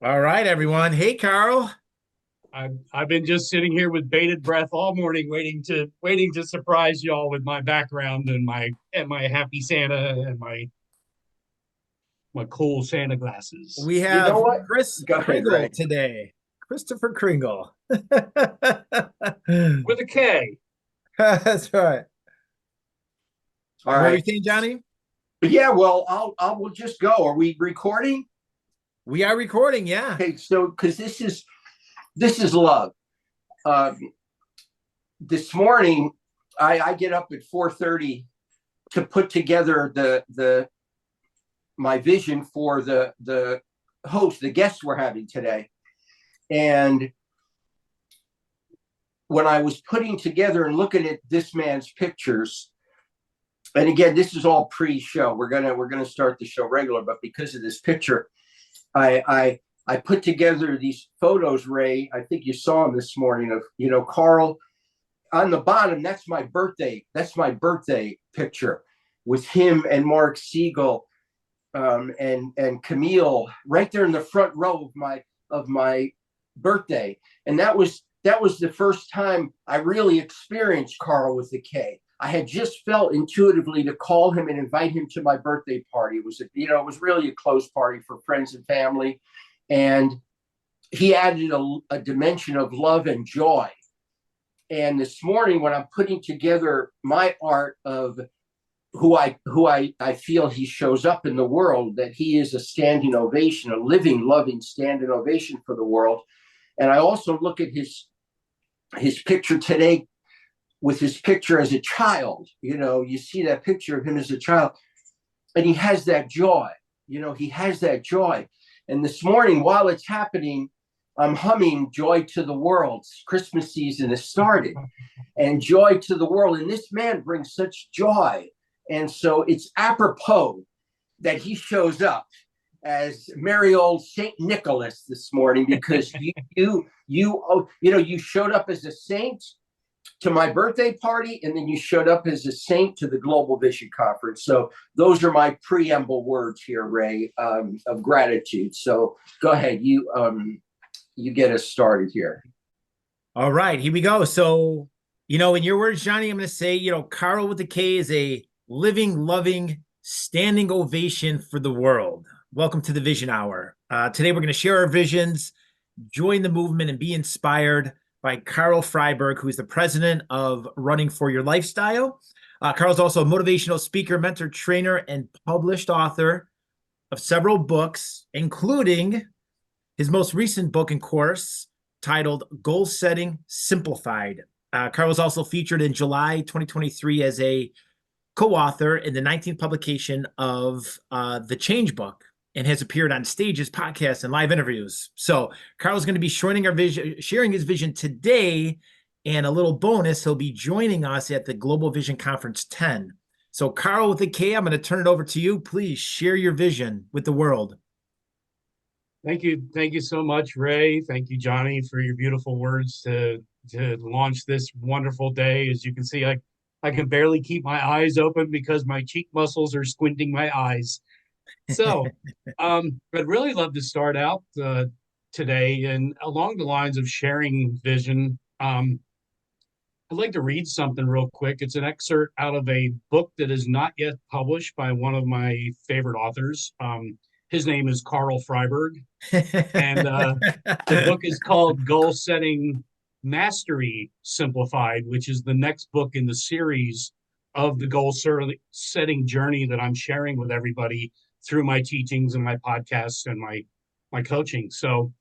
All right, everyone. Hey, Carl. I've been just sitting here with bated breath all morning, waiting to surprise y'all with my background and my happy Santa and my cool Santa glasses We You know have what? Chris Go ahead, Kringle Ray. today. Christopher Kringle. with a K. That's right. All What were you right. saying, Johnny? Yeah, well, we'll just go. Are we recording? We are recording. Yeah. Okay, so because this is love. Um, this morning, I get up at 4:30 to put together the my vision for the host, the guests we're having today. And when I was putting together and looking at this man's pictures, and again, this is all pre-show. We're gonna start the show regular, but because of this picture, I put together these photos, Ray. I think you saw them this morning of Carl on the bottom. That's my birthday. That's my birthday picture with him and Mark Siegel, and Camille right there in the front row of my birthday. And that was the first time I really experienced Carl with the K. I had just felt intuitively to call him and invite him to my birthday party. It was really a close party for friends and family, and he added a dimension of love and joy. And this morning, when I'm putting together my art of who I feel he shows up in the world, that he is a standing ovation, a living, loving standing ovation for the world. And I also look at his picture today with his picture as a child. You see that picture of him as a child, and he has that joy. He has that joy. And this morning, while it's happening, I'm humming Joy to the World. Christmas season has started, and Joy to the World. And this man brings such joy. And so it's apropos that he shows up as merry old Saint Nicholas this morning, because you showed up as a saint to my birthday party, and then you showed up as a saint to the Global Vision Conference. So those are my preamble words here, Ray, of gratitude. So go ahead, you get us started here. All right. Here we go. So, in your words, Johnny, I'm going to say, Carl with the K is a living, loving, standing ovation for the world. Welcome to the Vision Hour. Today, we're going to share our visions, join the movement, and be inspired by Carl Freiberg, who is the president of Running for Your Lifestyle. Carl's also a motivational speaker, mentor, trainer, and published author of several books, including his most recent book and course titled Goal Setting Simplified. Carl was also featured in July 2023 as a co-author in the 19th publication of The Change Book, and has appeared on stages, podcasts, and live interviews. So Carl's going to be sharing his vision today, and a little bonus, he'll be joining us at the Global Vision Conference 10. So Carl with the K, I'm going to turn it over to you. Please share your vision with the world. Thank you so much, Ray. Thank you, Johnny, for your beautiful words to launch this wonderful day. As you can see, I can barely keep my eyes open because my cheek muscles are squinting my eyes. So, I'd really love to start out today and along the lines of sharing vision. I'd like to read something real quick. It's an excerpt out of a book that is not yet published by one of my favorite authors. His name is Carl Freiberg, and the book is called Goal Setting Mastery Simplified, which is the next book in the series of the setting journey that I'm sharing with everybody through my teachings and my podcasts and my coaching. So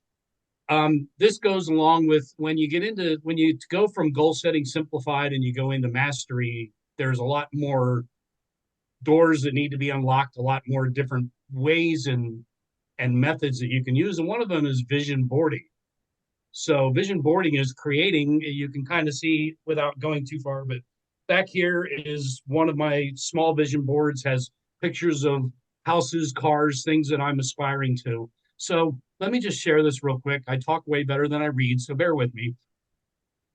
this goes along with when you go from goal setting simplified and you go into mastery, there's a lot more doors that need to be unlocked, a lot more different ways and methods that you can use. And one of them is vision boarding. So vision boarding is creating, you can kind of see without going too far, but back here is one of my small vision boards, has pictures of houses, cars, things that I'm aspiring to. So let me just share this real quick. I talk way better than I read, so bear with me.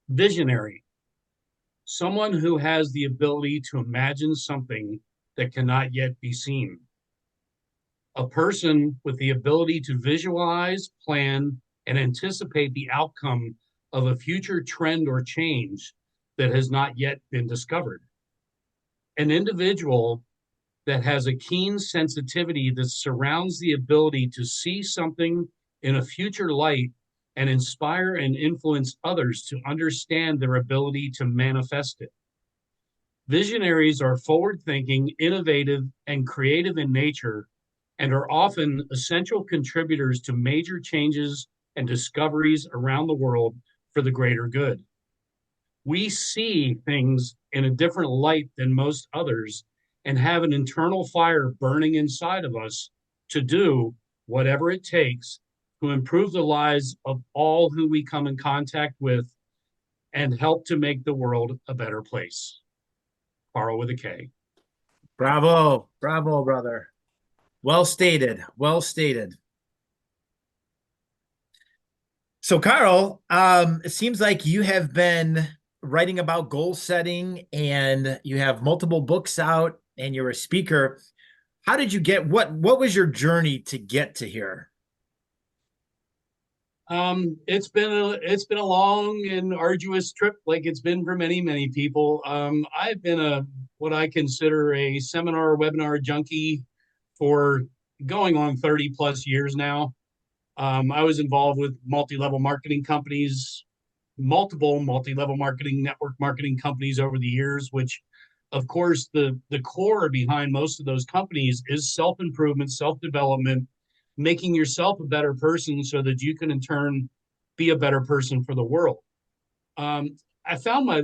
Visionary, someone who has the ability to imagine something that cannot yet be seen. a person with the ability to visualize, plan, and anticipate the outcome of a future trend or change that has not yet been discovered. An individual that has a keen sensitivity that surrounds the ability to see something in a future light and inspire and influence others to understand their ability to manifest it. Visionaries are forward thinking, innovative, and creative in nature, and are often essential contributors to major changes and discoveries around the world for the greater good. We see things in a different light than most others and have an internal fire burning inside of us to do whatever it takes to improve the lives of all who we come in contact with and help to make the world a better place. Carl with a K. Bravo. Bravo, brother. Well stated. Well stated. So, Carl, it seems like you have been writing about goal setting and you have multiple books out and you're a speaker. How did you get what was your journey to get to here? It's been a long and arduous trip, like it's been for many people. I've been what I consider a seminar webinar junkie for going on 30 plus years now. I was involved with multi-level marketing companies, multiple multi-level marketing, network marketing companies over the years, which of course the core behind most of those companies is self-improvement, self-development, making yourself a better person so that you can in turn be a better person for the world. I found my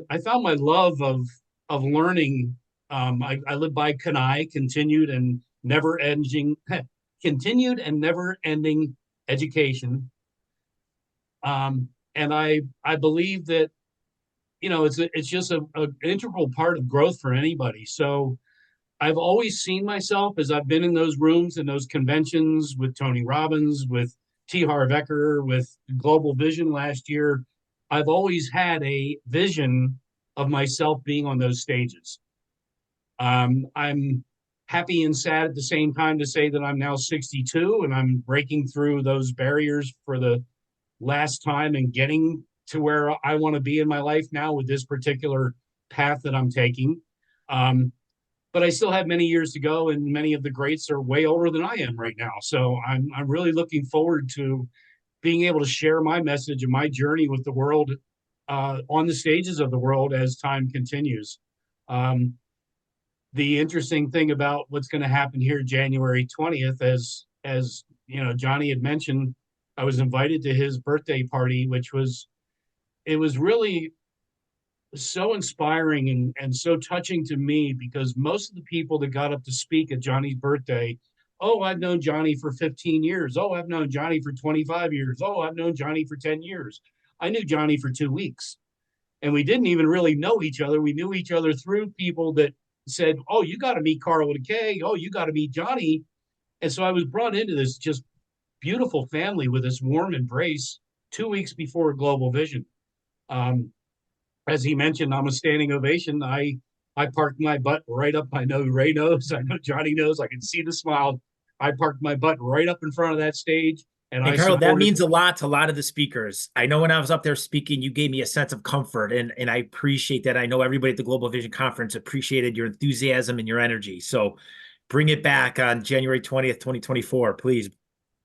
love of learning. I live by CANI, continued and never ending education. And I believe that, you know, it's just an integral part of growth for anybody. So I've always seen myself as I've been in those rooms and those conventions with Tony Robbins, with T. Harv Eker, with Global Vision last year. I've always had a vision of myself being on those stages. I'm happy and sad at the same time to say that I'm now 62 and I'm breaking through those barriers for the last time and getting to where I want to be in my life now with this particular path that I'm taking. But I still have many years to go, and many of the greats are way older than I am right now. So I'm really looking forward to being able to share my message and my journey with the world on the stages of the world as time continues. The interesting thing about what's going to happen here January 20th, as you know, Johnny had mentioned, I was invited to his birthday party, it was really so inspiring and so touching to me, because most of the people that got up to speak at Johnny's birthday, oh, I've known Johnny for 15 years. Oh, I've known Johnny for 25 years. Oh, I've known Johnny for 10 years. I knew Johnny for 2 weeks. And we didn't even really know each other. We knew each other through people that said, oh, you got to meet Carl with a K. Oh, you got to meet Johnny. And so I was brought into this just beautiful family with this warm embrace 2 weeks before Global Vision. As he mentioned, I'm a standing ovation. I parked my butt right up. I know Ray knows. I know Johnny knows. I can see the smile. I parked my butt right up in front of that stage. And Carl, that means a lot to a lot of the speakers. I know when I was up there speaking, you gave me a sense of comfort, and I appreciate that. I know everybody at the Global Vision Conference appreciated your enthusiasm and your energy. So bring it back on January 20th, 2024, please.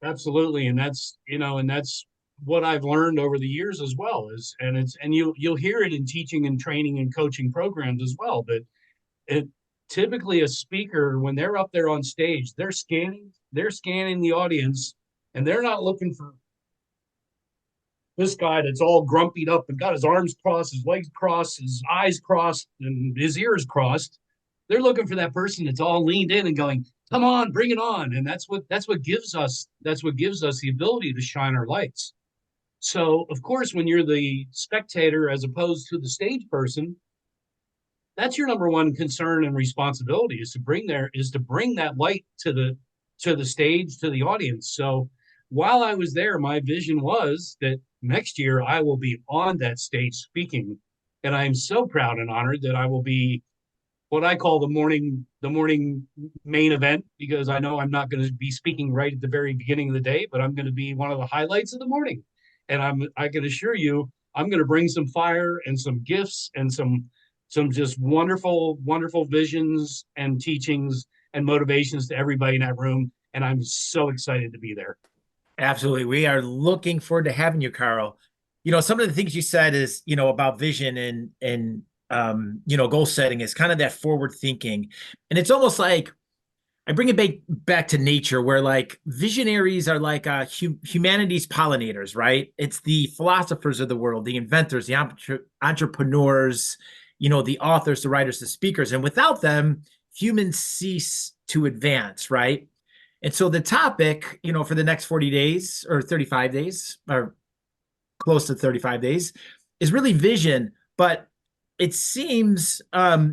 Absolutely. And that's, you know, and that's what I've learned over the years as well and you'll hear it in teaching and training and coaching programs as well. But typically a speaker, when they're up there on stage, they're scanning the audience, and they're not looking for this guy that's all grumpied up and got his arms crossed, his legs crossed, his eyes crossed, and his ears crossed. They're looking for that person that's all leaned in and going, come on, bring it on. And that's what gives us the ability to shine our lights. So, of course, when you're the spectator as opposed to the stage person, that's your number one concern and responsibility, is to bring that light to the stage, to the audience. So while I was there, my vision was that next year I will be on that stage speaking. And I am so proud and honored that I will be what I call the morning main event, because I know I'm not going to be speaking right at the very beginning of the day, but I'm going to be one of the highlights of the morning. And I can assure you, I'm going to bring some fire and some gifts and some just wonderful visions and teachings and motivations to everybody in that room. And I'm so excited to be there. Absolutely. We are looking forward to having you, Carl. Some of the things you said is, about vision and goal setting is kind of that forward thinking. And it's almost like I bring it back to nature where like visionaries are like humanity's pollinators, right? It's the philosophers of the world, the inventors, the entrepreneurs, the authors, the writers, the speakers. And without them, humans cease to advance, right? And so the topic, for the next 40 days or 35 days or close to 35 days is really vision. But it seems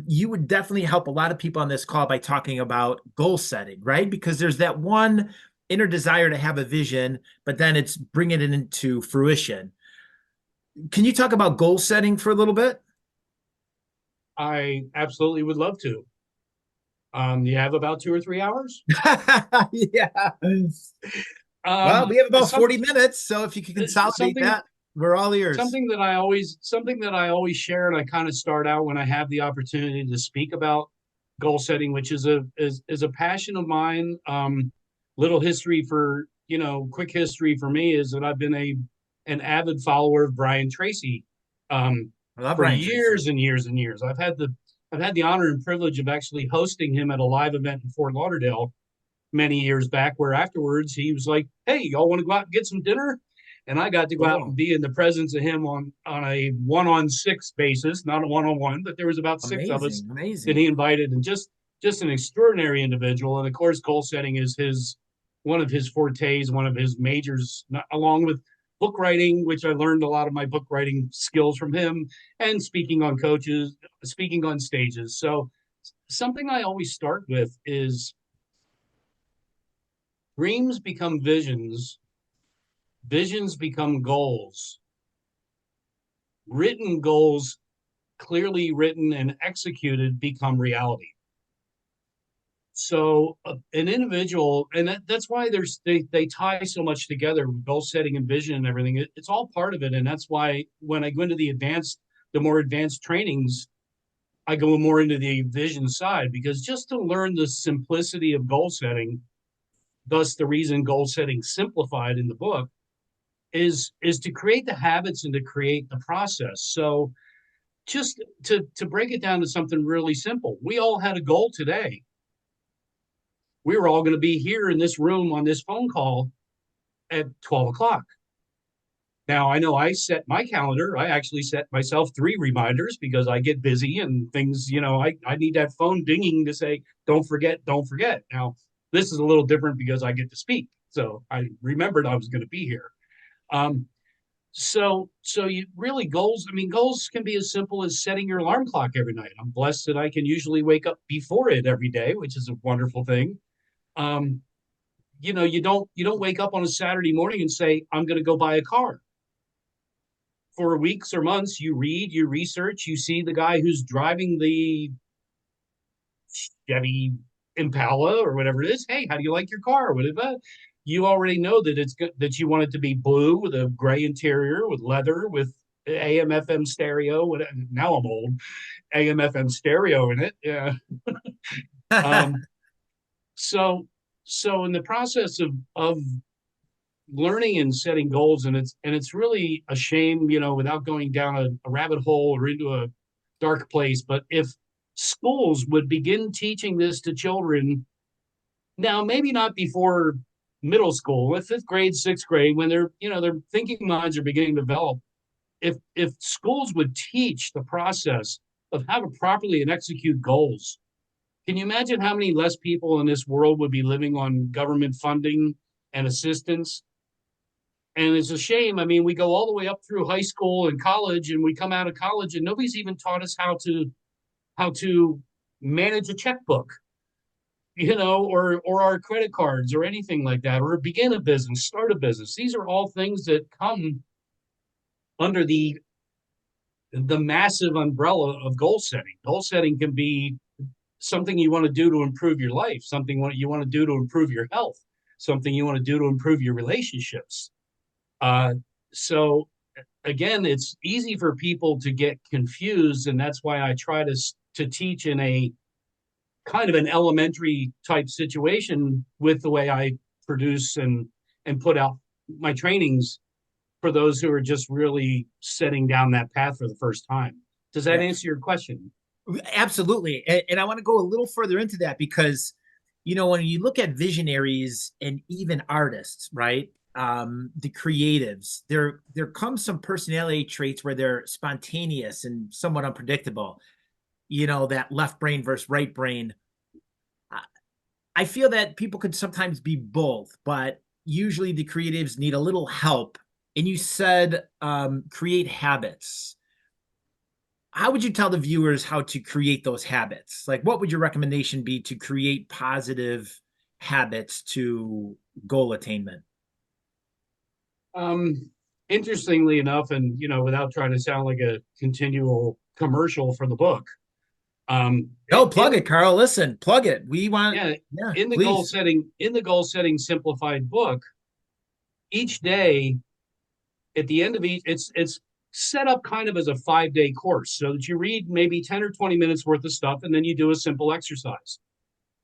you would definitely help a lot of people on this call by talking about goal setting, right? Because there's that one inner desire to have a vision, but then it's bringing it into fruition. Can you talk about goal setting for a little bit? I absolutely would love to. You have about 2 or 3 hours? Yeah. Well, we have about 40 minutes, so if you could consolidate that, we're all ears. Something that I always share, and I kind of start out when I have the opportunity to speak about goal setting, which is a passion of mine. Little history for quick history for me is that I've been an avid follower of Brian Tracy for Brian years Tracy. and years and years. I've had the honor and privilege of actually hosting him at a live event in Fort Lauderdale many years back, where afterwards he was like, "Hey, y'all want to go out and get some dinner?" And I got to go out and be in the presence of him on a 1-on-6 basis, not a 1-on-1, but there was about six of us that he invited, and just an extraordinary individual. And of course, goal setting is one of his fortes, one of his majors, along with book writing, which I learned a lot of my book writing skills from him, and speaking on stages. So something I always start with is dreams become visions, visions become goals, written goals, clearly written and executed, become reality. So an individual, and that's why they tie so much together with goal setting and vision and everything. It's all part of it. And that's why when I go into the more advanced trainings, I go more into the vision side, because just to learn the simplicity of goal setting, thus the reason Goal Setting Simplified in the book, is to create the habits and to create the process. So just to break it down to something really simple, we all had a goal today. We were all going to be here in this room on this phone call at 12 o'clock. Now, I know I set my calendar. I actually set myself 3 reminders because I get busy and things, I need that phone dinging to say, don't forget, don't forget. Now, this is a little different because I get to speak. So I remembered I was going to be here. So you really goals can be as simple as setting your alarm clock every night. I'm blessed that I can usually wake up before it every day, which is a wonderful thing. You don't wake up on a Saturday morning and say, I'm going to go buy a car. For weeks or months, you read, you research, you see the guy who's driving the Chevy Impala or whatever it is. Hey, how do you like your car? What is that? You already know that it's good, that you want it to be blue with a gray interior, with leather, with AM/FM stereo. Now I'm old. AM/FM stereo in it. Yeah. So in the process of learning and setting goals, and it's really a shame, without going down a rabbit hole or into a dark place, but if schools would begin teaching this to children now, maybe not before middle school, with 5th grade, 6th grade, when their thinking minds are beginning to develop. If schools would teach the process of how to properly and execute goals, can you imagine how many less people in this world would be living on government funding and assistance? And it's a shame. I mean, we go all the way up through high school and college, and we come out of college, and nobody's even taught us how to manage a checkbook, or our credit cards or anything like that, or begin a business, start a business. These are all things that come under the massive umbrella of goal setting. Goal setting can be something you want to do to improve your life, something what you want to do to improve your health, something you want to do to improve your relationships. So again, it's easy for people to get confused, and that's why I try to teach in a kind of an elementary type situation with the way I produce and put out my trainings for those who are just really setting down that path for the first time. Does that Yeah. answer your question? Absolutely. And I want to go a little further into that because, when you look at visionaries and even artists, right? The creatives, there comes some personality traits where they're spontaneous and somewhat unpredictable. That left brain versus right brain. I feel that people could sometimes be both, but usually the creatives need a little help. And you said create habits. How would you tell the viewers how to create those habits? Like, what would your recommendation be to create positive habits to goal attainment? Um, Interestingly enough, and without trying to sound like a continual commercial for the book, No, plug in it, Carl. Listen, plug it. We want, yeah, yeah, in the please. goal setting simplified book, each day at the end of each, it's set up kind of as a 5-day course so that you read maybe 10 or 20 minutes worth of stuff and then you do a simple exercise.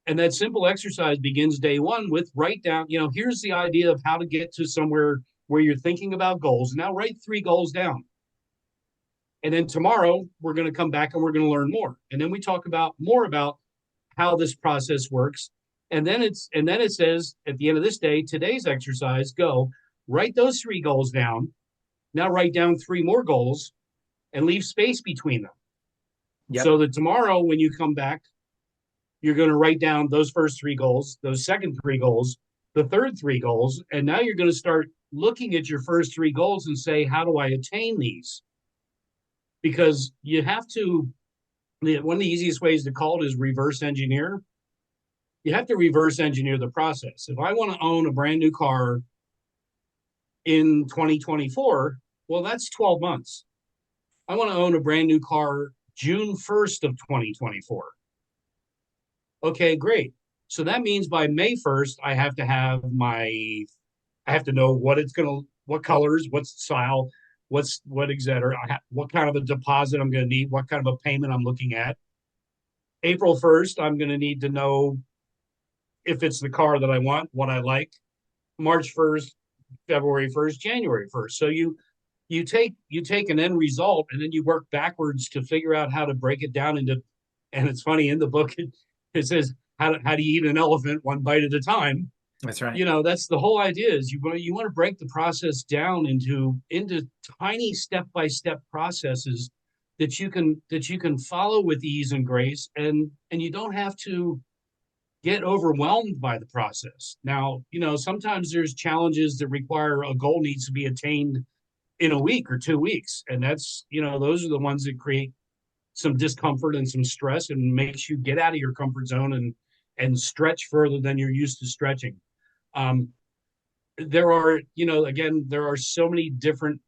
And that simple exercise begins day one with write down, here's the idea of how to get to somewhere where you're thinking about goals. Now write 3 goals down. And then tomorrow we're going to come back and we're going to learn more. And then we talk about more about how this process works. And then it says at the end of this day, today's exercise, go write those 3 goals down. Now write down 3 more goals and leave space between them. Yep. So that tomorrow when you come back, you're going to write down those first 3 goals, those second 3 goals, the third 3 goals, and now you're going to start looking at your first 3 goals and say, how do I attain these? Because you have to, one of the easiest ways to call it is reverse engineer. You have to reverse engineer the process. If I want to own a brand new car in 2024, well, that's 12 months. I want to own a brand new car June 1st of 2024. Okay, great. So that means by May 1st, I have to know what colors, what style, what etc. What kind of a deposit I'm going to need, what kind of a payment I'm looking at. April 1st, I'm going to need to know if it's the car that I want, what I like. March 1st, February 1st, January 1st. So you take an end result and then you work backwards to figure out how to break it down into. And it's funny, in the book it says how do you eat an elephant one bite at a time. That's right. That's the whole idea, is you want to break the process down into tiny step-by-step processes that you can follow with ease and grace, and you don't have to get overwhelmed by the process. Now, sometimes there's challenges that require a goal needs to be attained in a week or 2 weeks. And that's, those are the ones that create some discomfort and some stress and makes you get out of your comfort zone and stretch further than you're used to stretching. There are, again, there are so many different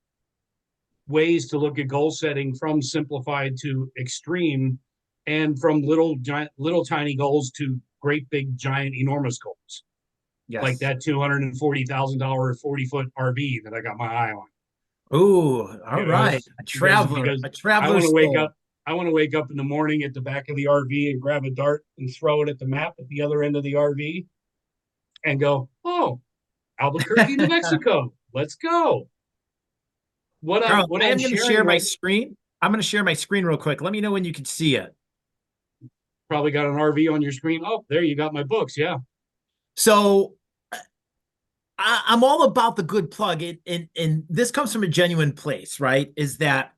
ways to look at goal setting, from simplified to extreme, and from little tiny goals to great big giant enormous goals. Yes. Like that $240,000 40-foot RV that I got my eye on. Oh, all right. A traveler. I want to wake up in the morning at the back of the RV and grab a dart and throw it at the map at the other end of the RV and go, oh, Albuquerque, New Mexico. Let's go. Carl, I am I'm going to share my screen. I'm going to share my screen real quick. Let me know when you can see it. Probably got an RV on your screen. Oh, there you got my books. Yeah. So I'm all about the good plug. And this comes from a genuine place, right? Is that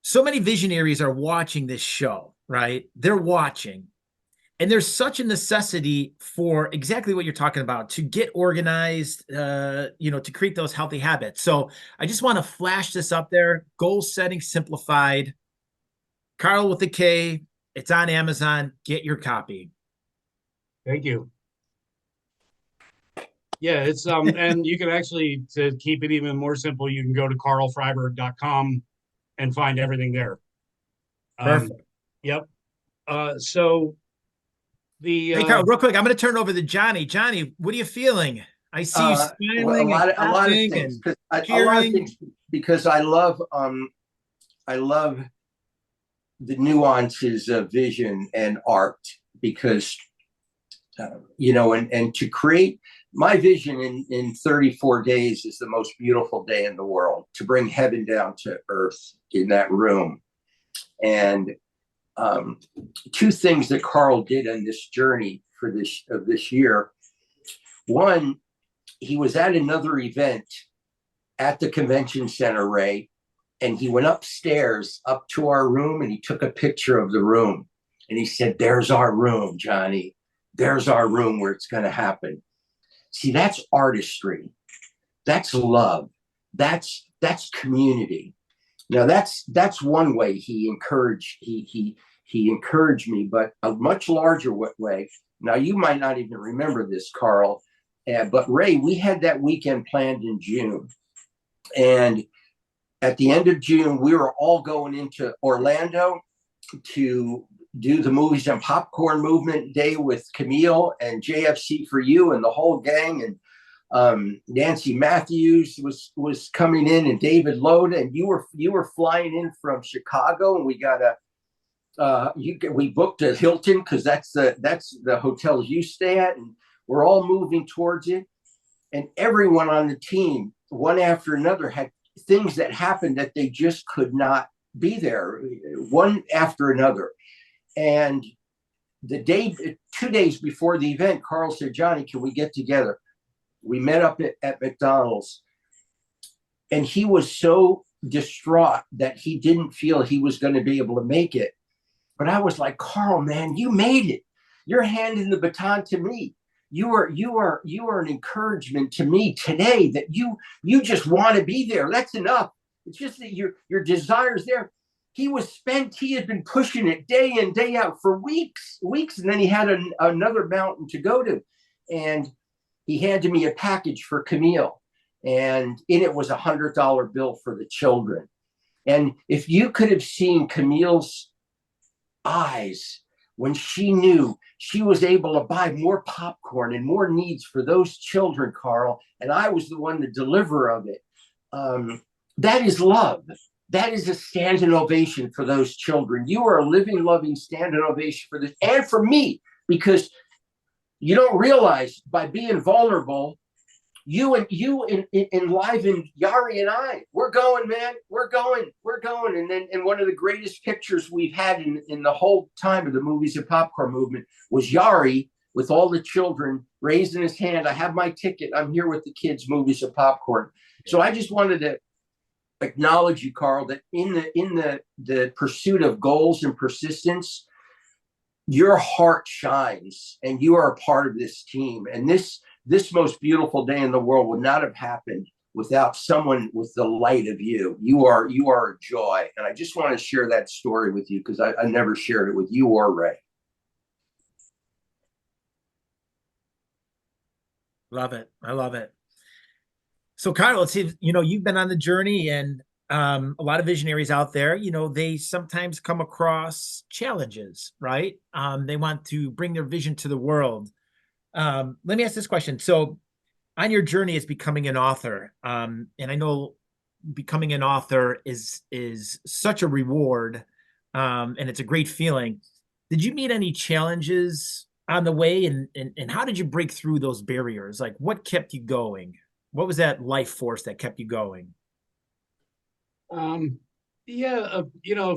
so many visionaries are watching this show, right? They're watching. And there's such a necessity for exactly what you're talking about, to get organized, to create those healthy habits. So I just want to flash this up there. Goal setting simplified. Carl with the K. It's on Amazon. Get your copy. Thank you. Yeah, it's and you can actually, to keep it even more simple, you can go to carlfreiberg.com and find everything there. Perfect. Yep. So The Hey, Carl, real quick, I'm going to turn it over to Johnny. Johnny, what are you feeling? I see you Well, smiling and a lot of clapping things, and a lot of cheering. things, because I love the nuances of vision and art, because and to create my vision in 34 days is the most beautiful day in the world, to bring heaven down to earth in that room. And two things that Carl did on this journey for this year. One, he was at another event at the convention center, Ray, and he went upstairs up to our room and he took a picture of the room. And he said, "There's our room, Johnny. There's our room where it's going to happen." See, that's artistry. That's love. That's community. Now that's one way he encouraged me, but a much larger way. Now you might not even remember this, Carl, but Ray, we had that weekend planned in June, and at the end of June, we were all going into Orlando to do the Movies and Popcorn Movement Day with Camille and JFC for You and the whole gang. And Nancy Matthews was coming in, and David Loda, and you were flying in from Chicago, and we got we booked a Hilton, because that's the hotel you stay at, and we're all moving towards it. And everyone on the team, one after another, had things that happened that they just could not be there, one after another. And 2 days before the event, Carl said, "Johnny, can we get together?" We met up at McDonald's, and he was so distraught that he didn't feel he was going to be able to make it. But I was like, "Carl, man, you made it. You're handing the baton to me. You are an encouragement to me today, that you just want to be there. That's enough. It's just that your desire's there." He had been pushing it day in, day out for weeks, and then he had another mountain to go to. And he handed me a package for Camille, and in it was $100 bill for the children. And if you could have seen Camille's eyes when she knew she was able to buy more popcorn and more needs for those children, Carl, and I was the one, the deliverer of it, that is love. That is a standing ovation for those children. You are a living, loving standing ovation for this, and for me, because you don't realize, by being vulnerable, you enlivened Yari and I. We're going, man. We're going. And one of the greatest pictures we've had in the whole time of the Movies and Popcorn Movement was Yari with all the children raising his hand. "I have my ticket. I'm here with the kids, Movies and Popcorn." So I just wanted to acknowledge you, Carl, that in the pursuit of goals and persistence, your heart shines, and you are a part of this team. And this most beautiful day in the world would not have happened without someone with the light of you. You are a joy. And I just want to share that story with you, because I never shared it with you or Ray. Love it. I love it. So, Carl, let's see, you've been on the journey, and a lot of visionaries out there, they sometimes come across challenges, right? They want to bring their vision to the world. Let me ask this question. So on your journey as becoming an author, and I know becoming an author is such a reward, and it's a great feeling. Did you meet any challenges on the way, and how did you break through those barriers? Like, what kept you going? What was that life force that kept you going? Of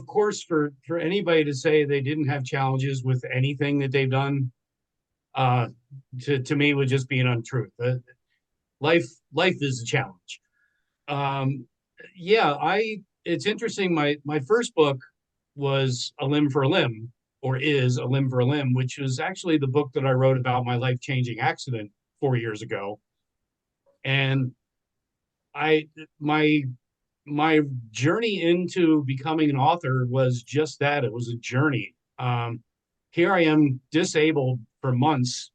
course, for anybody to say they didn't have challenges with anything that they've done, to me would just be an untruth. Life is a challenge. It's interesting. My first book was A Limb for a Limb, or is A Limb for a Limb, which was actually the book that I wrote about my life-changing accident 4 years ago. And my journey into becoming an author was just that. It was a journey. Here I am, disabled for months,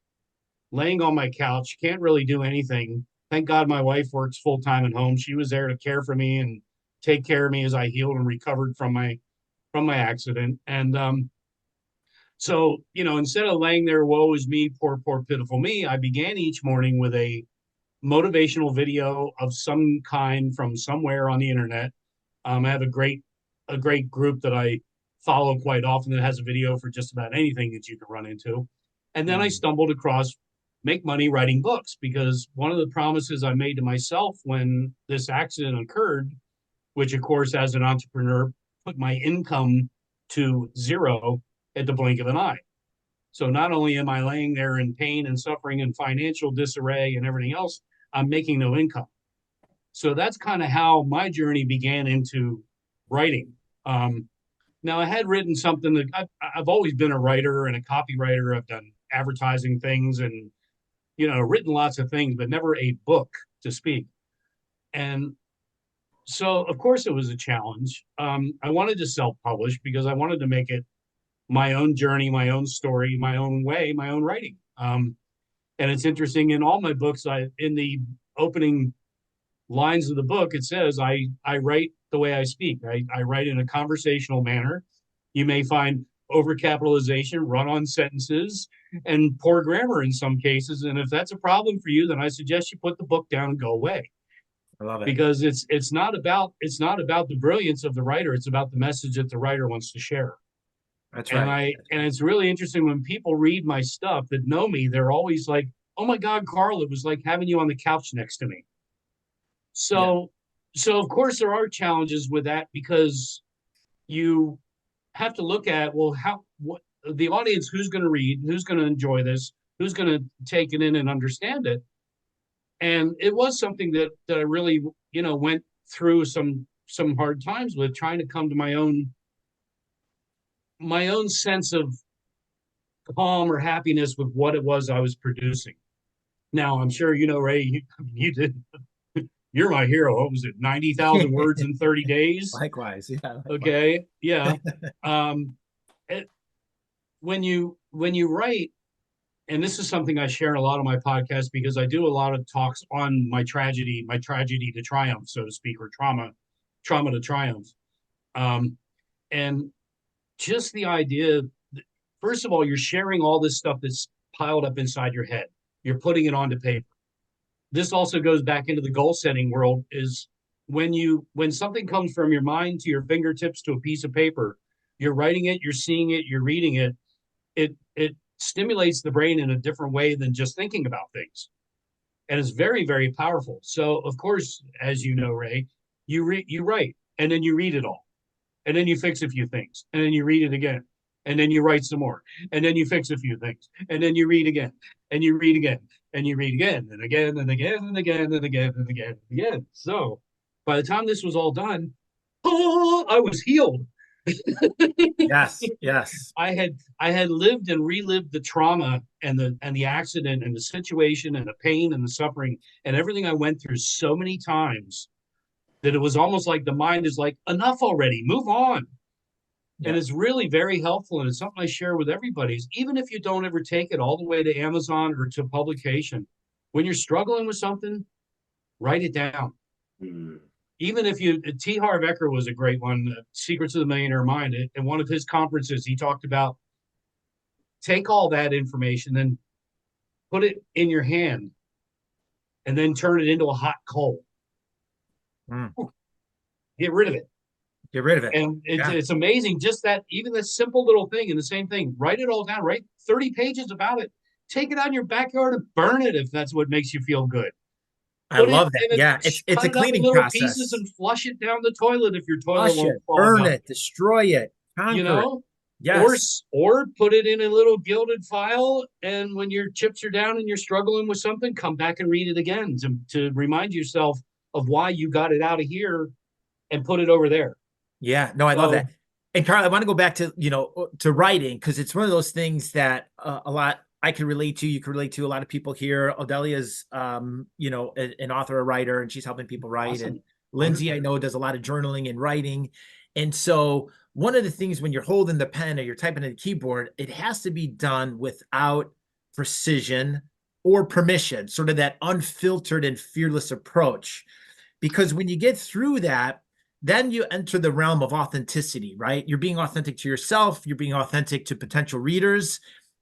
laying on my couch, can't really do anything. Thank God my wife works full-time at home. She was there to care for me and take care of me as I healed and recovered from my accident. And So, instead of laying there, woe is me, poor, poor, pitiful me, I began each morning with a motivational video of some kind from somewhere on the internet. I have a great group that I follow quite often that has a video for just about anything that you can run into. And then I stumbled across make money writing books, because one of the promises I made to myself when this accident occurred, which of course as an entrepreneur put my income to zero at the blink of an eye. So not only am I laying there in pain and suffering and financial disarray and everything else, I'm making no income. So that's kind of how my journey began into writing. Now, I had written something that I've always been a writer and a copywriter. I've done advertising things and, written lots of things, but never a book to speak. And so, of course, it was a challenge. I wanted to self-publish because I wanted to make it my own journey, my own story, my own way, my own writing. And it's interesting, in all my books, in the opening lines of the book, it says I write the way I speak. I write in a conversational manner. You may find overcapitalization, run-on sentences, and poor grammar in some cases. And if that's a problem for you, then I suggest you put the book down and go away. I love it. Because it's not about the brilliance of the writer. It's about the message that the writer wants to share. That's right. And it's really interesting when people read my stuff that know me, they're always like, "Oh my God, Carl, it was like having you on the couch next to me." So, so of course there are challenges with that, because you have to look at, well, what the audience, who's going to read, who's going to enjoy this, who's going to take it in and understand it. And it was something that I really, went through some hard times with, trying to come to my own sense of calm or happiness with what it was I was producing. Now, I'm sure, Ray, you did. You're my hero. What was it? 90,000 words in 30 days. Likewise. Yeah. Likewise. Okay. Yeah. When you write, and this is something I share in a lot of my podcasts, because I do a lot of talks on my tragedy to triumph, so to speak, or trauma to triumph. And just the idea, first of all, you're sharing all this stuff that's piled up inside your head. You're putting it onto paper. This also goes back into the goal setting world, is when something comes from your mind to your fingertips to a piece of paper, you're writing it, you're seeing it, you're reading it. It stimulates the brain in a different way than just thinking about things. And it's very, very powerful. So of course, as you know, Ray, you write, and then you read it all. And then you fix a few things, and then you read it again. And then you write some more, and then you fix a few things, and then you read again, and you read again, and you read again, and again, and again, and again, and again, and again, and again. So by the time this was all done, I was healed. Yes, yes. I had lived and relived the trauma and the accident and the situation and the pain and the suffering and everything I went through so many times that it was almost like the mind is like, enough already, move on. Yeah. And it's really very helpful, and it's something I share with everybody. Even if you don't ever take it all the way to Amazon or to publication, when you're struggling with something, write it down. Even if T. Harv Eker was a great one, Secrets of the Millionaire Mind. At one of his conferences, he talked about, take all that information, then put it in your hand, and then turn it into a hot coal. Get rid of it. Get rid of it. And it's amazing, just that, even this simple little thing, and the same thing, write it all down, write 30 pages about it, take it out in your backyard and burn it if that's what makes you feel good. I love that. Yeah, it's a cleaning process. Pieces and flush it down the toilet if your toilet won't fall burn it, destroy it, conquer it. Yes. Or put it in a little gilded file, and when your chips are down and you're struggling with something, come back and read it again to remind yourself of why you got it out of here and put it over there. Yeah, no, I love that. And Carl, I want to go back to, to writing, because it's one of those things that a lot I can relate to. You can relate to a lot of people here. Odelia's, an author, a writer, and she's helping people write. Awesome. And Lindsay, I know, does a lot of journaling and writing. And so one of the things when you're holding the pen or you're typing on the keyboard, it has to be done without precision or permission, sort of that unfiltered and fearless approach. Because when you get through that, then you enter the realm of authenticity, right? You're being authentic to yourself, you're being authentic to potential readers,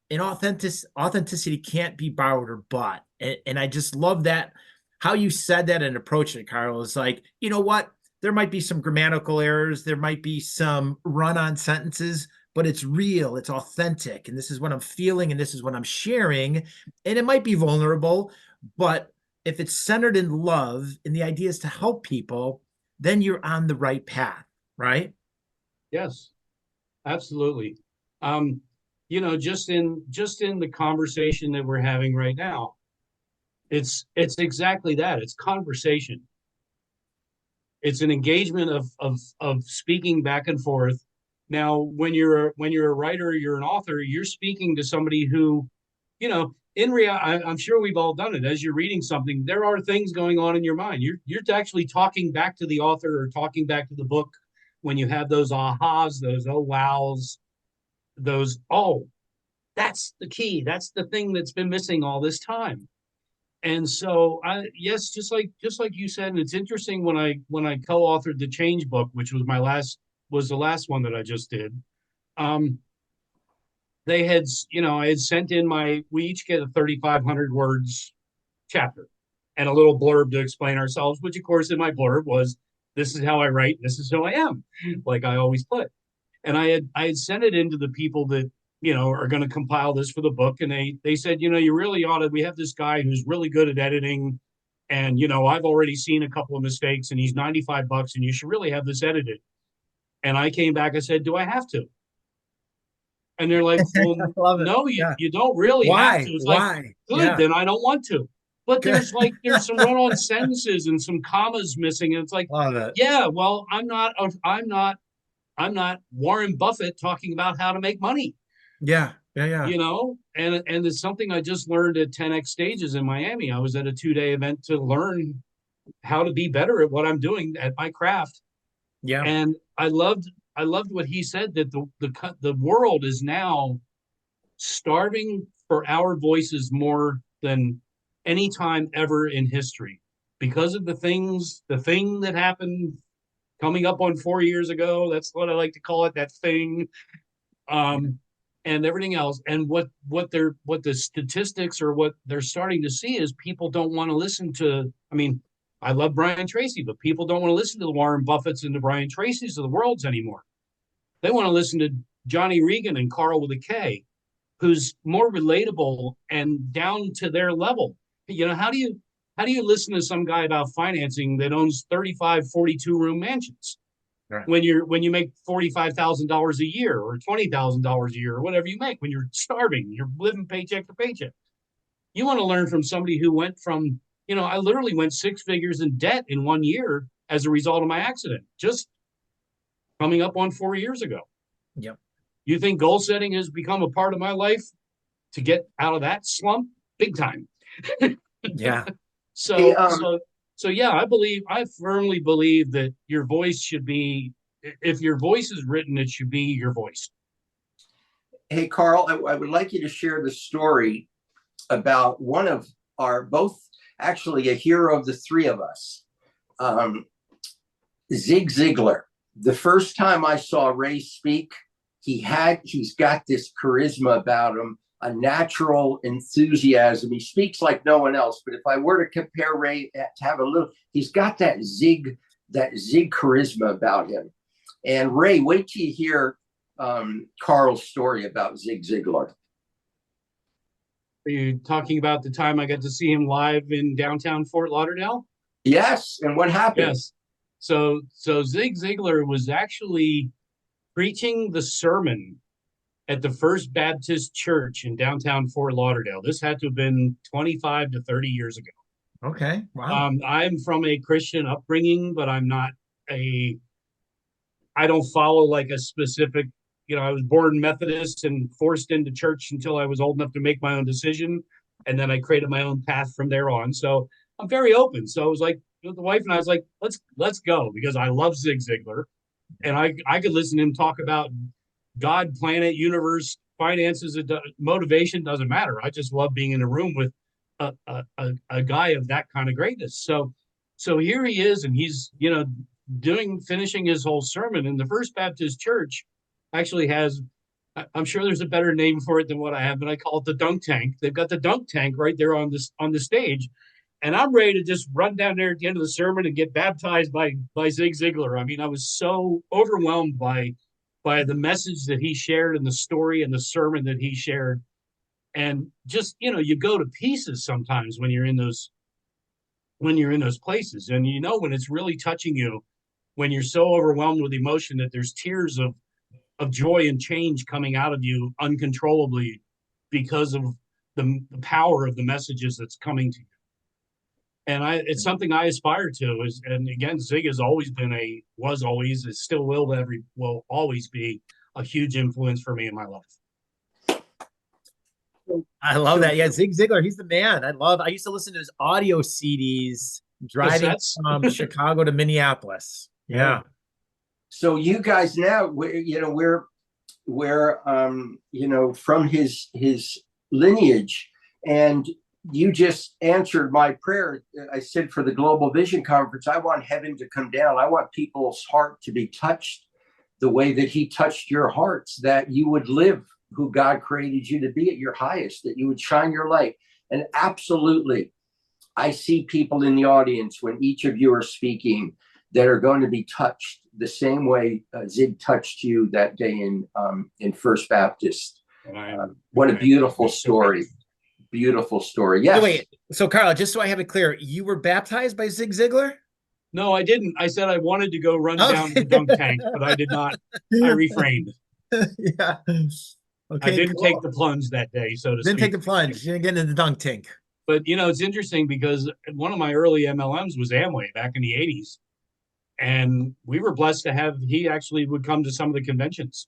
and authenticity can't be borrowed or bought. And I just love that how you said that and approached it, Carl. Is like, you know what? There might be some grammatical errors, there might be some run-on sentences, but it's real, it's authentic, and this is what I'm feeling, and this is what I'm sharing. And it might be vulnerable, but if it's centered in love and the idea is to help people, then you're on the right path, right? Yes, absolutely. Um, just in the conversation that we're having right now, it's exactly that. It's conversation. It's an engagement of speaking back and forth. Now, when you're a writer, you're an author, you're speaking to somebody who, in reality, I'm sure we've all done it. As you're reading something, there are things going on in your mind. You're actually talking back to the author or talking back to the book when you have those ahas, those oh wows, those oh, that's the key. That's the thing that's been missing all this time. And so yes, just like you said, and it's interesting when I co-authored the Change book, which was the last one that I just did. Um, they had, I had sent in we each get a 3,500 words chapter and a little blurb to explain ourselves, which of course in my blurb was, this is how I write, this is who I am, like I always put. And I had sent it into the people that, are going to compile this for the book. And they said, you really ought to, we have this guy who's really good at editing. And, I've already seen a couple of mistakes and he's $95 and you should really have this edited. And I came back, I said, do I have to? And they're like, well, no, Yeah. you don't really have to. It's Why? like, good, Yeah. then I don't want to. But there's some run-on sentences and some commas missing. And it's like, Love it. yeah, well, I'm not Warren Buffett talking about how to make money. Yeah. Yeah. And it's something I just learned at 10X Stages in Miami. I was at a 2-day event to learn how to be better at what I'm doing at my craft. Yeah. And I loved what he said, that the world is now starving for our voices more than any time ever in history, because of the thing that happened coming up on 4 years ago. That's what I like to call it, that thing. And everything else. And what the statistics or what they're starting to see is people don't want to listen to, I mean, I love Brian Tracy, but people don't want to listen to the Warren Buffetts and the Brian Tracys of the worlds anymore. They want to listen to Johnny Regan and Carl with a K, who's more relatable and down to their level. How do you listen to some guy about financing that owns 35, 42-room mansions? Right. When you make $45,000 a year or $20,000 a year or whatever you make, when you're starving, you're living paycheck to paycheck. You want to learn from somebody who went from, I literally went 6 figures in debt in 1 year as a result of my accident, just coming up on 4 years ago. Yep. You think goal setting has become a part of my life to get out of that slump? Big time. Yeah. So yeah, I firmly believe that your voice should be, if your voice is written, it should be your voice. Hey, Carl, I would like you to share the story about one of both actually a hero of the three of us, Zig Ziglar. The first time I saw Ray speak, he's got this charisma about him, a natural enthusiasm. He speaks like no one else. But if I were to compare Ray to have he's got that Zig charisma about him. And Ray, wait till you hear Carl's story about Zig Ziglar. Are you talking about the time I got to see him live in downtown Fort Lauderdale? Yes. And what happened? Yes. So Zig Ziglar was actually preaching the sermon at the First Baptist Church in downtown Fort Lauderdale. This had to have been 25 to 30 years ago. Okay. Wow. I'm from a Christian upbringing, but I don't follow like a specific, I was born Methodist and forced into church until I was old enough to make my own decision. And then I created my own path from there on. So I'm very open. So I was like, the wife and I was like, let's go, because I love Zig Ziglar. And I could listen to him talk about God, planet, universe, finances, motivation, doesn't matter. I just love being in a room with a guy of that kind of greatness. So here he is, and he's, finishing his whole sermon. And the First Baptist Church actually has, I'm sure there's a better name for it than what I have, but I call it the dunk tank. They've got the dunk tank right there on the stage. And I'm ready to just run down there at the end of the sermon and get baptized by Zig Ziglar. I mean, I was so overwhelmed by the message that he shared and the story and the sermon that he shared. And just, you go to pieces sometimes when you're in those places. And when it's really touching you, when you're so overwhelmed with emotion that there's tears of joy and change coming out of you uncontrollably because of the power of the messages that's coming to you. And it's something I aspire to. And again, Zig has always been will always be a huge influence for me in my life. I love that. Yeah, Zig Ziglar, he's the man. I used to listen to his audio CDs driving from Chicago to Minneapolis. Yeah. So you guys now, we're from his lineage, and you just answered my prayer. I said for the Global Vision Conference, I want heaven to come down. I want people's heart to be touched the way that he touched your hearts, that you would live who God created you to be at your highest, that you would shine your light. And absolutely, I see people in the audience when each of you are speaking that are going to be touched the same way Zig touched you that day in First Baptist. What a beautiful story. Beautiful story. Yes. So wait, so Carl, just so I have it clear, you were baptized by Zig Ziglar? No, I didn't. I said I wanted to go run down the dunk tank, but I did not. I refrained. Yeah. Okay. I didn't take the plunge that day, so to speak. Didn't take the plunge. You didn't get into the dunk tank. But it's interesting because one of my early MLMs was Amway back in the 80s. And we were blessed to have he actually would come to some of the conventions.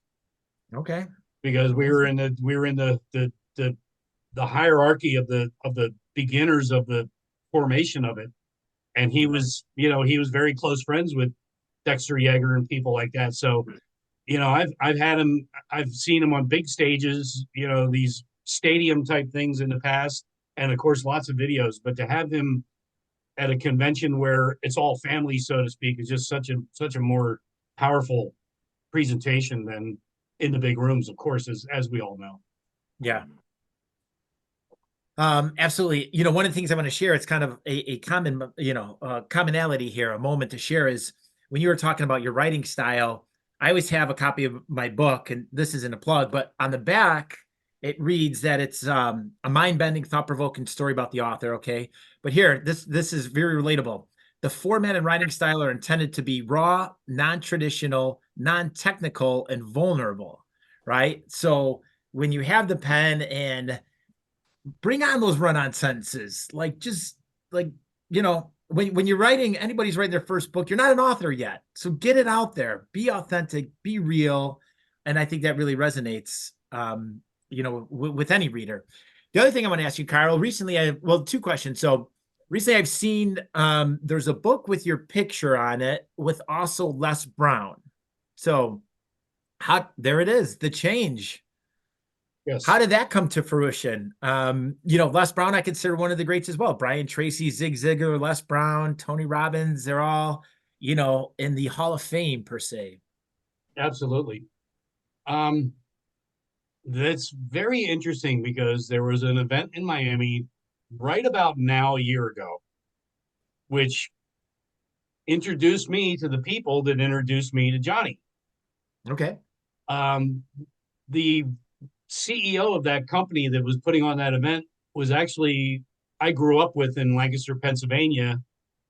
Okay. Because we were in the hierarchy of the beginners of the formation of it. And he was very close friends with Dexter Yeager and people like that. So, I've seen him on big stages, these stadium type things in the past, and of course lots of videos. But to have him at a convention where it's all family, so to speak, is just such a more powerful presentation than in the big rooms, of course, as we all know. Yeah. Absolutely. One of the things I want to share, it's kind of a common, commonality here, a moment to share, is when you were talking about your writing style, I always have a copy of my book, and this isn't a plug, but on the back, it reads that it's a mind-bending, thought-provoking story about the author, okay? But here, this is very relatable. The format and writing style are intended to be raw, non-traditional, non-technical, and vulnerable, right? So when you have the pen and bring on those run-on sentences, when you're writing, anybody's writing their first book, you're not an author yet. So get it out there, be authentic, be real. And I think that really resonates, with any reader. The other thing I want to ask you, Carl, recently two questions. So recently I've seen, there's a book with your picture on it with also Les Brown. So there it is, the change. Yes. How did that come to fruition? Les Brown, I consider one of the greats as well. Brian Tracy, Zig Ziglar, Les Brown, Tony Robbins, they're all, in the Hall of Fame per se. Absolutely. That's very interesting because there was an event in Miami right about now a year ago, which introduced me to the people that introduced me to Johnny. Okay. The CEO of that company that was putting on that event was actually, I grew up with in Lancaster, Pennsylvania,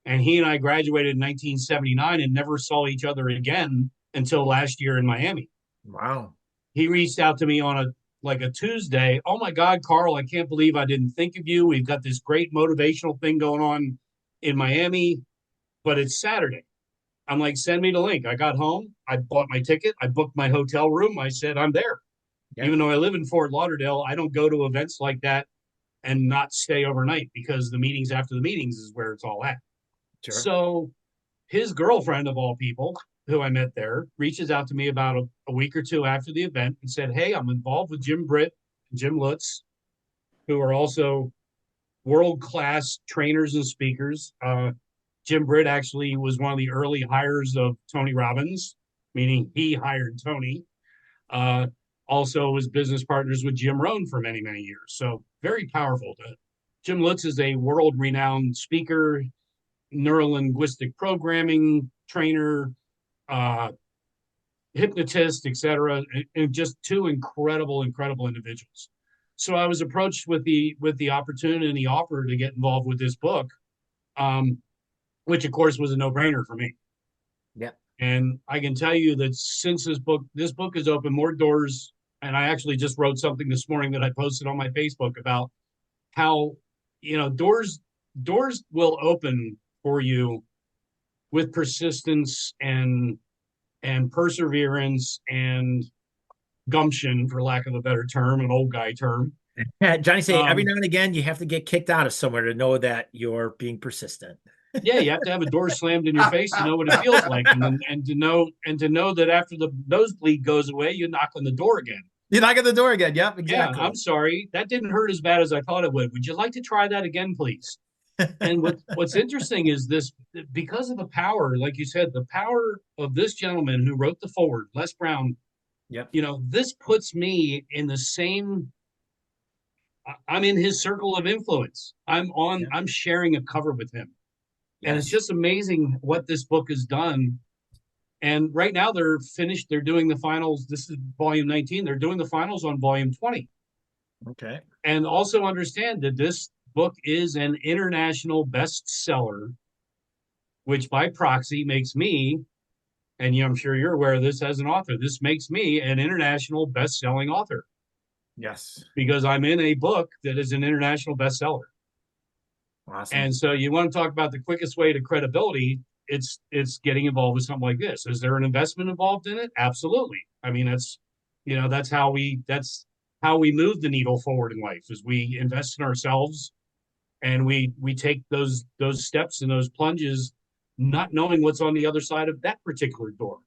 and he and I graduated in 1979 and never saw each other again until last year in Miami. Wow. He reached out to me on a Tuesday. Oh my God, Carl, I can't believe I didn't think of you. We've got this great motivational thing going on in Miami, but it's Saturday. I'm like, send me the link. I got home. I bought my ticket. I booked my hotel room. I said, I'm there. Yep. Even though I live in Fort Lauderdale, I don't go to events like that and not stay overnight because the meetings after the meetings is where it's all at. Sure. So his girlfriend of all people, who I met there, reaches out to me about a week or two after the event and said, hey, I'm involved with Jim Britt and Jim Lutz, who are also world-class trainers and speakers. Jim Britt actually was one of the early hires of Tony Robbins, meaning he hired Tony. Also was business partners with Jim Rohn for many, many years. So very powerful. Jim Lutz is a world-renowned speaker, neurolinguistic programming trainer, hypnotist, etc., and just two incredible individuals. So I was approached with the opportunity and the offer to get involved with this book, which of course was a no-brainer for me. Yeah. And I can tell you that since this book has opened more doors. And I actually just wrote something this morning that I posted on my Facebook about how, doors will open for you with persistence and perseverance and gumption, for lack of a better term, an old guy term. Yeah, Johnny say every now and again you have to get kicked out of somewhere to know that you're being persistent. Yeah, you have to have a door slammed in your face to know what it feels like, and to know that after the nosebleed goes away, you knock on the door again. You knock on the door again. Yep, exactly. Yeah, I'm sorry. That didn't hurt as bad as I thought it would. Would you like to try that again, please? And what's interesting is this, because of the power, like you said, the power of this gentleman who wrote the foreword, Les Brown. Yep. This puts me in the same. I'm in his circle of influence. I'm sharing a cover with him. Yes. And it's just amazing what this book has done. And right now they're finished. They're doing the finals. This is volume 19. They're doing the finals on volume 20. Okay. And also understand that this book is an international bestseller, which by proxy makes me, and I'm sure you're aware of this as an author, this makes me an international best-selling author. Yes. Because I'm in a book that is an international bestseller. Awesome. And so you want to talk about the quickest way to credibility, it's getting involved with something like this. Is there an investment involved in it? Absolutely. I mean, that's how we move the needle forward in life, is we invest in ourselves, and we take those steps and those plunges, not knowing what's on the other side of that particular door.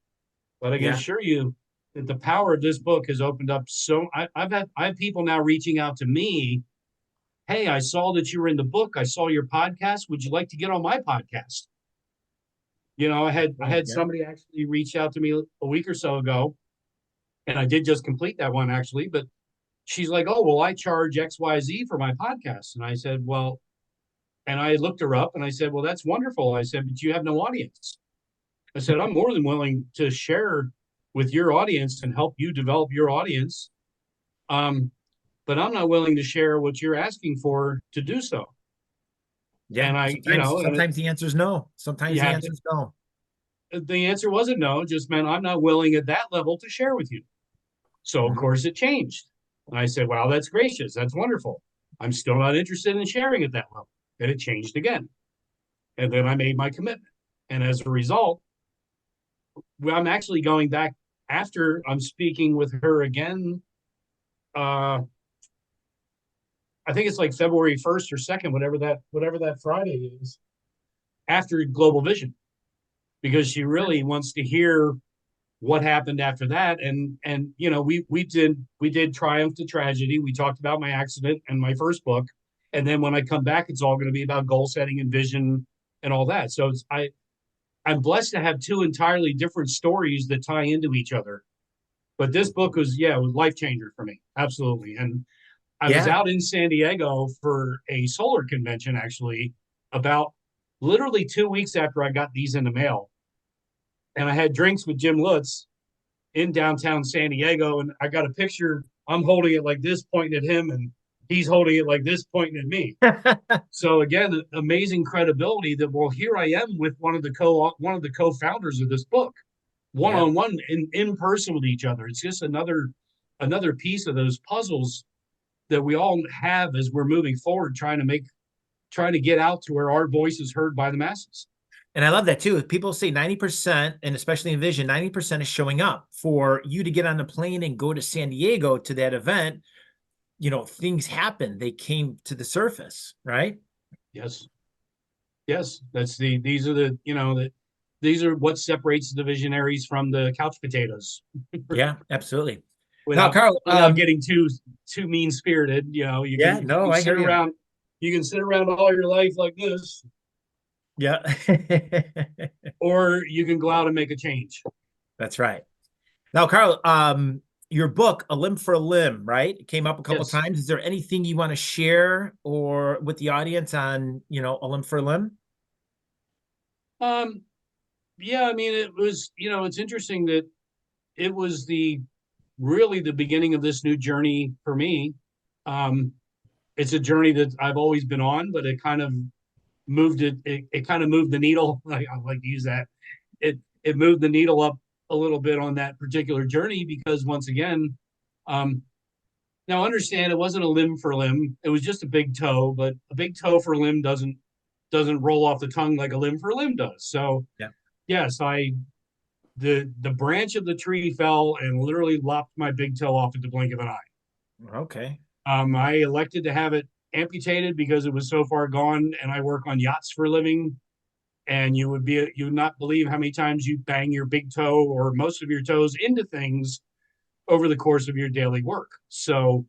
But I can assure you that the power of this book has opened up. So I have people now reaching out to me. Hey, I saw that you were in the book. I saw your podcast. Would you like to get on my podcast? I had somebody actually reach out to me a week or so ago, and I did just complete that one actually. But she's like, "Oh, well, I charge XYZ for my podcast," and I said, "Well," and I looked her up, and I said, "Well, that's wonderful." I said, "But you have no audience." I said, "I'm more than willing to share with your audience and help you develop your audience. But I'm not willing to share what you're asking for to do so." Yeah. And sometimes the answer is no. Sometimes the answer is no. The answer wasn't no, just meant I'm not willing at that level to share with you. So of course it changed. And I said, "Wow, that's gracious. That's wonderful. I'm still not interested in sharing at that level." And it changed again. And then I made my commitment. And as a result, I'm actually going back after I'm speaking with her again. I think it's like February 1st or 2nd, whatever that Friday is, after Global Vision, because she really wants to hear what happened after that. And we did Triumph to Tragedy. We talked about my accident and my first book. And then when I come back, it's all going to be about goal setting and vision and all that. So I'm blessed to have two entirely different stories that tie into each other. But this book was life changer for me. Absolutely. And I was out in San Diego for a solar convention, actually, about literally 2 weeks after I got these in the mail. And I had drinks with Jim Lutz in downtown San Diego. And I got a picture. I'm holding it like this, pointing at him, and he's holding it like this, pointing at me. So again, amazing credibility that, well, here I am with one of the co-founders of this book, one-on-one in person with each other. It's just another piece of those puzzles that we all have as we're moving forward, trying to get out to where our voice is heard by the masses. And I love that too. People say 90%, and especially in Vision, 90% is showing up. For you to get on the plane and go to San Diego to that event, things happen. They came to the surface, right? Yes. That's these are what separates the visionaries from the couch potatoes. Yeah, absolutely. Without, Carl, without getting too mean spirited, you can sit around all your life like this, Yeah. or you can go out and make a change. That's right. Now, Carl, your book, A Limb for a Limb, right? It came up a couple of Yes. times. Is there anything you want to share or with the audience on, A Limb for a Limb? Um, yeah, I mean, it was, it's interesting that it was really the beginning of this new journey for me. Um, it's a journey that I've always been on, but it kind of it kind of moved the needle. I like to use that. It moved the needle up a little bit on that particular journey because once again, um, now understand it wasn't a limb for limb. It was just a big toe, but a big toe for limb doesn't roll off the tongue like a limb for limb does. So Yeah. yes, the branch of the tree fell and literally lopped my big toe off at the blink of an eye. Okay. I elected to have it amputated because it was so far gone, and I work on yachts for a living. And you would not believe how many times you bang your big toe or most of your toes into things over the course of your daily work. So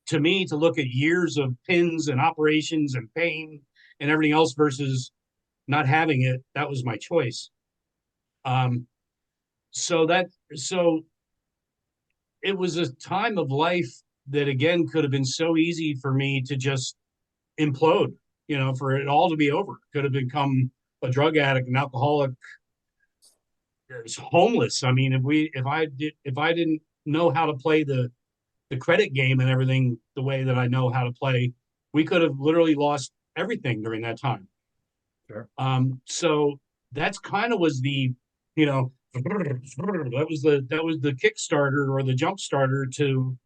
to me, to look at years of pins and operations and pain and everything else versus not having it, that was my choice. Um, so it was a time of life that again could have been so easy for me to just implode, for it all to be over. Could have become a drug addict, an alcoholic, homeless. I mean, if I didn't know how to play the credit game and everything the way that I know how to play, we could have literally lost everything during that time. Sure. So that's kind of was that was the Kickstarter or the jump starter to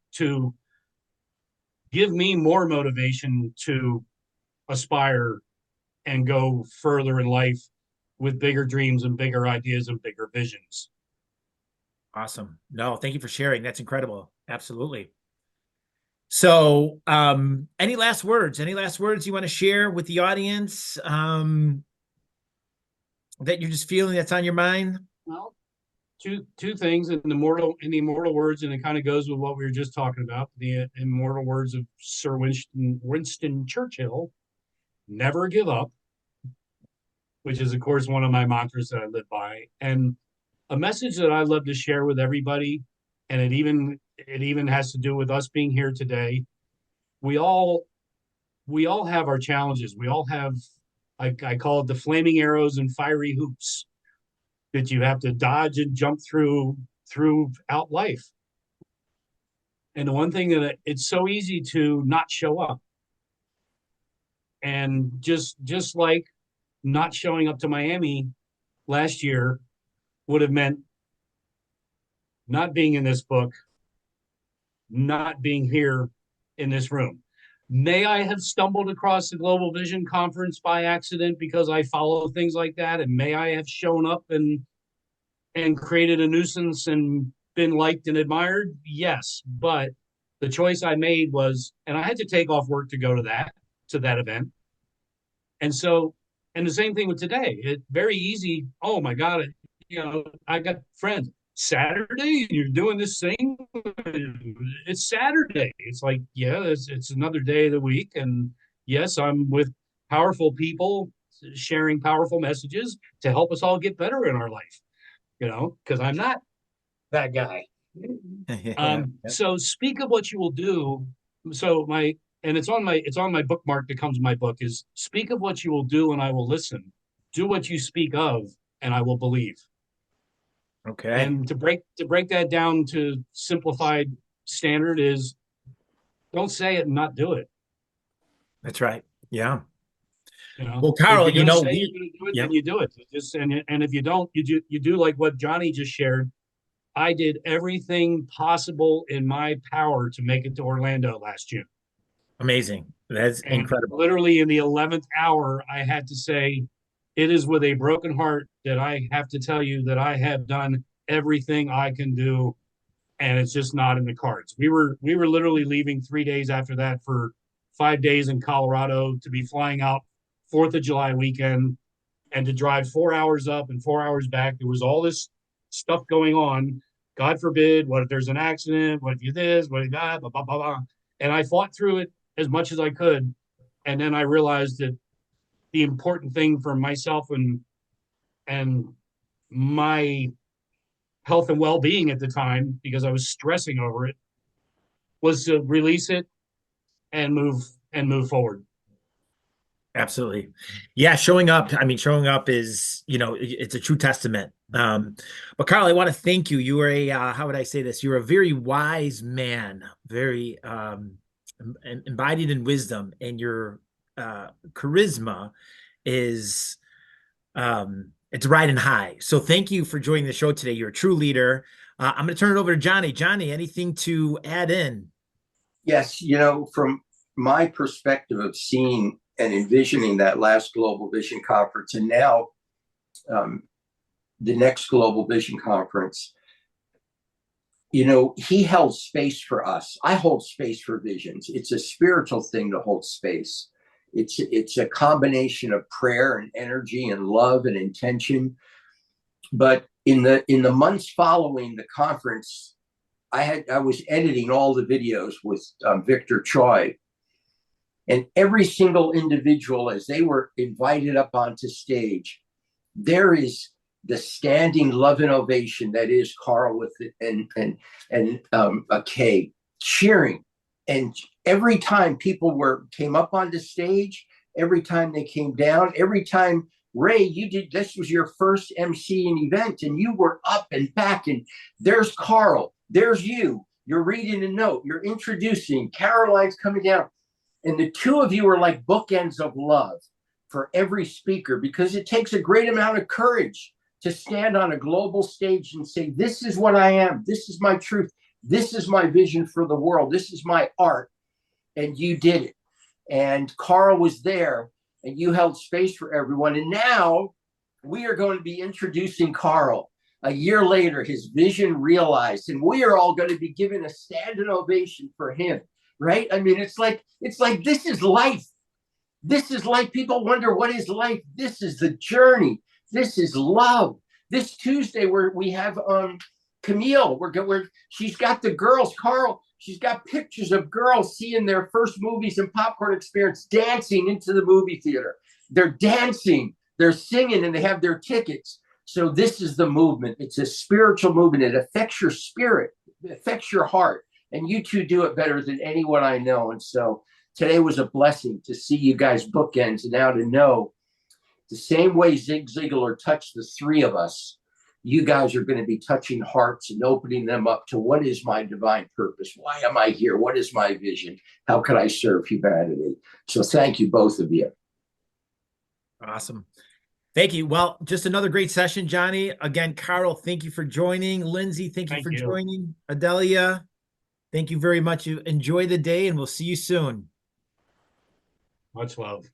give me more motivation to aspire and go further in life with bigger dreams and bigger ideas and bigger visions. Awesome. No, thank you for sharing. That's incredible. Absolutely. So, any last words? Any last words you want to share with the audience? That you're just feeling that's on your mind? Well, two things in the immortal words, and it kind of goes with what we were just talking about. The immortal words of Sir Winston Churchill: "Never give up," which is, of course, one of my mantras that I live by, and a message that I love to share with everybody. And it even has to do with us being here today. We all we all have our challenges. We all have, I call it the flaming arrows and fiery hoops that you have to dodge and jump throughout life. And the one thing that it's so easy to not show up, and just like not showing up to Miami last year would have meant not being in this book, not being here in this room. May I have stumbled across the Global Vision Conference by accident because I follow things like that, and may I have shown up and created a nuisance and been liked and admired? Yes, but the choice I made was, and I had to take off work to go to that event. And so, and the same thing with today. It very easy. Oh my God, I got friends. Saturday, you're doing this thing. It's Saturday. It's like, yeah, it's another day of the week, and yes, I'm with powerful people sharing powerful messages to help us all get better in our life. Because I'm not that guy. Yeah. So speak of what you will do. So it's on my bookmark that comes in my book is speak of what you will do and I will listen. Do what you speak of and I will believe. Okay. And to break that down to simplified standard is don't say it and not do it. That's right. Yeah. Well, If Carl, you're gonna say you're gonna do it, yeah, then you do it. And if you don't, you do like what Johnny just shared. I did everything possible in my power to make it to Orlando last June. amazing. That's And incredible. literally in the 11th hour, I had to say, it is with a broken heart that I have to tell you that I have done everything I can do, and it's just not in the cards. We were literally leaving 3 days after that for 5 days in Colorado to be flying out 4th of July weekend and to drive 4 hours up and 4 hours back. There was all this stuff going on. God forbid, what if there's an accident? What if you this? What if that? Blah, blah, blah, blah. And I fought through it as much as I could. And then I realized that the important thing for myself and my health and well-being at the time, because I was stressing over it, was to release it and move forward. Absolutely. Yeah, showing up. I mean, showing up is, it's a true testament. But Carl, I want to thank you. You are how would I say this? You're a very wise man, very embodied in wisdom, and your charisma is it's riding high. So thank you for joining the show today. You're a true leader. I'm going to turn it over to Johnny. Johnny, anything to add in? Yes, from my perspective of seeing and envisioning that last Global Vision Conference, and now the next Global Vision Conference, he held space for us. I hold space for visions. It's a spiritual thing to hold space. It's a combination of prayer and energy and love and intention. But in the months following the conference, I was editing all the videos with Victor Choi. And every single individual, as they were invited up onto stage, there is the standing love and ovation that is Carl with it and a K cheering. And every time people came up onto stage, every time they came down, every time Ray, this was your first MC event, and you were up and back, and there's Carl, there's you. You're reading a note, you're introducing, Caroline's coming down. And the two of you are like bookends of love for every speaker, because it takes a great amount of courage to stand on a global stage and say, this is what I am. This is my truth. This is my vision for the world. This is my art. And you did it. And Carl was there, and you held space for everyone. And now we are going to be introducing Carl. A year later, his vision realized, and we are all going to be giving a standing ovation for him. Right? I mean, it's like this is life. This is life. People wonder, what is life? This is the journey. This is love. This Tuesday, we have Camille. She's got the girls, Carl. She's got pictures of girls seeing their first movies and popcorn experience, dancing into the movie theater. They're dancing, they're singing, and they have their tickets. So this is the movement. It's a spiritual movement. It affects your spirit. It affects your heart. And you two do it better than anyone I know. And so today was a blessing to see you guys bookends, and now to know the same way Zig Ziglar touched the three of us, you guys are going to be touching hearts and opening them up to, what is my divine purpose? Why am I here? What is my vision? How can I serve humanity? So thank you, both of you. Awesome. Thank you. Well, just another great session, Johnny. Again, Carl, thank you for joining. Lindsay, thank you for joining. Adelia, thank you very much. Enjoy the day, and we'll see you soon. Much love.